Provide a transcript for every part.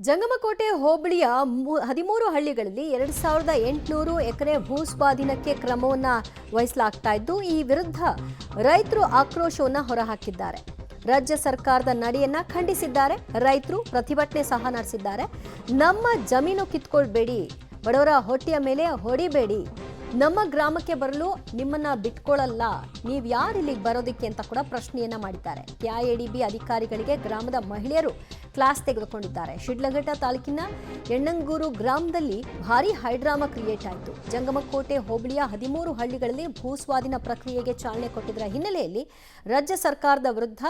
ಜಂಗಮಕೋಟೆ ಹೋಬಳಿಯ 13 ಹಳ್ಳಿಗಳಲ್ಲಿ 2800 ಎಕರೆ ಭೂಸ್ವಾಧೀನಕ್ಕೆ ಕ್ರಮವನ್ನು ವಹಿಸಲಾಗ್ತಾ ಇದ್ದು, ಈ ವಿರುದ್ಧ ರೈತರು ಆಕ್ರೋಶವನ್ನು ಹೊರಹಾಕಿದ್ದಾರೆ. ರಾಜ್ಯ ಸರ್ಕಾರದ ನಡೆಯನ್ನ ಖಂಡಿಸಿದ್ದಾರೆ. ರೈತರು ಪ್ರತಿಭಟನೆ ಸಹ ನಡೆಸಿದ್ದಾರೆ. ನಮ್ಮ ಜಮೀನು ಕಿತ್ಕೊಳ್ಬೇಡಿ, ಬಡವರ ಹೊಟ್ಟೆಯ ಮೇಲೆ ಹೊಡಿಬೇಡಿ, ನಮ್ಮ ಗ್ರಾಮಕ್ಕೆ ಬರಲು ನಿಮ್ಮನ್ನ ಬಿಟ್ಕೊಳ್ಳಲ್ಲ, ನೀವು ಯಾರು ಇಲ್ಲಿಗೆ ಬರೋದಕ್ಕೆ ಅಂತ ಕೂಡ ಪ್ರಶ್ನೆಯನ್ನ ಮಾಡಿದ್ದಾರೆ. ಕೆಐಎಡಿಬಿ ಅಧಿಕಾರಿಗಳಿಗೆ ಗ್ರಾಮದ ಮಹಿಳೆಯರು ಕ್ಲಾಸ್ ತೆಗೆದುಕೊಂಡಿದ್ದಾರೆ. ಶಿಡ್ಲಘಟ್ಟ ತಾಲೂಕಿನ ಎಣ್ಣಂಗೂರು ಗ್ರಾಮದಲ್ಲಿ ಭಾರೀ ಹೈಡ್ರಾಮಾ ಕ್ರಿಯೇಟ್ ಆಯಿತು. ಜಂಗಮಕೋಟೆ ಹೋಬಳಿಯ 13 ಹಳ್ಳಿಗಳಲ್ಲಿ ಭೂಸ್ವಾಧೀನ ಪ್ರಕ್ರಿಯೆಗೆ ಚಾಲನೆ ಕೊಟ್ಟಿದ್ದರ ಹಿನ್ನೆಲೆಯಲ್ಲಿ ರಾಜ್ಯ ಸರ್ಕಾರದ ವಿರುದ್ಧ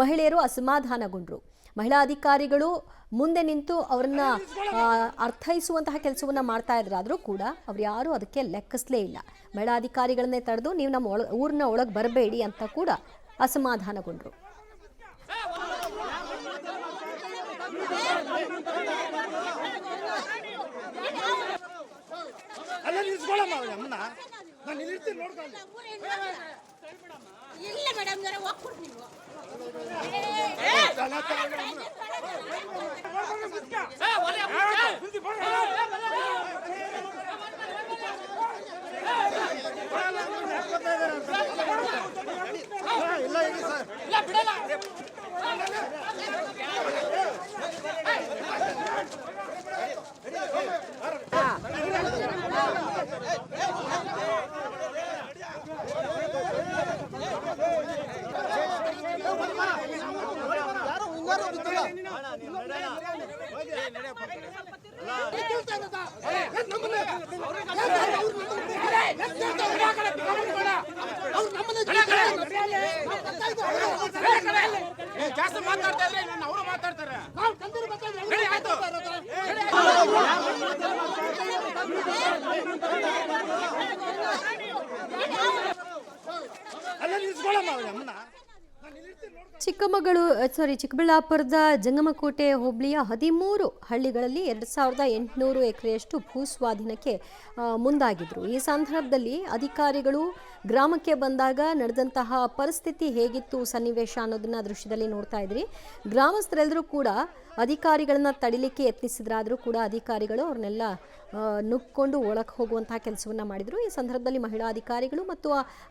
ಮಹಿಳೆಯರು ಅಸಮಾಧಾನಗೊಂಡರು. ಮಹಿಳಾ ಅಧಿಕಾರಿಗಳು ಮುಂದೆ ನಿಂತು ಅವರನ್ನ ಅರ್ಥೈಸುವಂತಹ ಕೆಲಸವನ್ನ ಮಾಡ್ತಾ ಇದ್ರಾದ್ರೂ ಕೂಡ ಅವ್ರು ಯಾರು ಅದಕ್ಕೆ ಲೆಕ್ಕಿಸಲೇ ಇಲ್ಲ. ಮಹಿಳಾ ಅಧಿಕಾರಿಗಳನ್ನೇ ತಡೆದು ನೀವು ನಮ್ಮ ಊರಿನ ಒಳಗೆ ಬರಬೇಡಿ ಅಂತ ಕೂಡ ಅಸಮಾಧಾನಗೊಂಡ್ರು. ಇಲ್ಲ ಮೇಡಮ್ ಜಾಸ್ತಿ ಮಾತಾಡ್ತಾ ಇದ್ರೆ ಅವರು ಮಾತಾಡ್ತಾರೆ. ಚಿಕ್ಕಬಳ್ಳಾಪುರದ ಜಂಗಮಕೋಟೆ ಹೋಬಳಿಯ 13 ಹಳ್ಳಿಗಳಲ್ಲಿ 2800 ಎಕರೆಯಷ್ಟು ಭೂಸ್ವಾಧೀನಕ್ಕೆ ಮುಂದಾಗಿದ್ರು. ಈ ಸಂದರ್ಭದಲ್ಲಿ ಅಧಿಕಾರಿಗಳು ಗ್ರಾಮಕ್ಕೆ ಬಂದಾಗ ನಡೆದಂತಹ ಪರಿಸ್ಥಿತಿ ಹೇಗಿತ್ತು, ಸನ್ನಿವೇಶ ಅನ್ನೋದನ್ನ ದೃಶ್ಯದಲ್ಲಿ ನೋಡ್ತಾ ಇದ್ರಿ. ಗ್ರಾಮಸ್ಥರೆಲ್ಲರೂ ಕೂಡ ಅಧಿಕಾರಿಗಳನ್ನ ತಡಿಲಿಕ್ಕೆ ಯತ್ನಿಸಿದ್ರಾದ್ರೂ ಕೂಡ ಅಧಿಕಾರಿಗಳು ಅವ್ರನ್ನೆಲ್ಲ ನುಗ್ಕೊಂಡು ಒಳಗೆ ಹೋಗುವಂತಹ ಕೆಲಸವನ್ನ ಮಾಡಿದ್ರು. ಈ ಸಂದರ್ಭದಲ್ಲಿ ಮಹಿಳಾ ಅಧಿಕಾರಿಗಳು ಮತ್ತು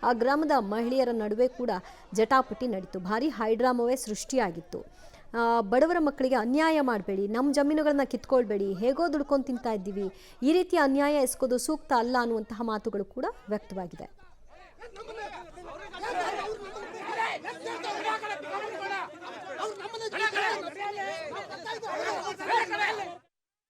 ಆ ಗ್ರಾಮದ ಮಹಿಳೆಯರ ನಡುವೆ ಕೂಡ ಜಟಾಪಟಿ ನಡೀತು. ಭಾರಿ ಹೈಡ್ರಾಮವೇ ಸೃಷ್ಟಿಯಾಗಿತ್ತು. ಬಡವರ ಮಕ್ಕಳಿಗೆ ಅನ್ಯಾಯ ಮಾಡಬೇಡಿ, ನಮ್ಮ ಜಮೀನುಗಳನ್ನ ಕಿತ್ಕೊಳ್ಬೇಡಿ, ಹೇಗೋ ದುಡ್ಕೊಂಡು ತಿಂತಾ ಇದ್ದೀವಿ, ಈ ರೀತಿ ಅನ್ಯಾಯ ಎಸ್ಕೋದು ಸೂಕ್ತ ಅಲ್ಲ ಅನ್ನುವಂತಹ ಮಾತುಗಳು ಕೂಡ ವ್ಯಕ್ತವಾಗಿದೆ.